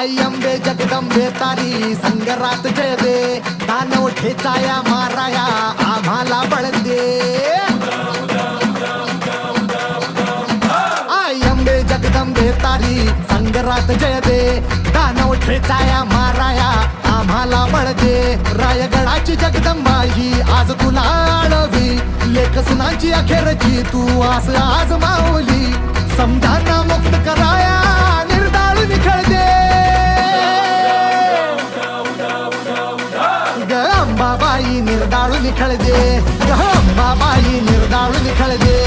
आई अंबे जगदंबे तारी संगरात जय दे, दानव ठेचाया माराया आम्हाला बळ दे. आई अंबे जगदंबे तारी संगरात जय दे, दानव ठेचाया माराया आम्हाला बळ दे. रायगडाची जगदंबा ही आज तुला आळवी, लेख सुनांची अखेरची तू आस आज माऊली. समजांना मुक्त कराया निर्दाळून खेळ दे. ग अंबाबाई निर्दाळून खेळ दे, ग अंबाबाई निर्दाळून खेळ दे.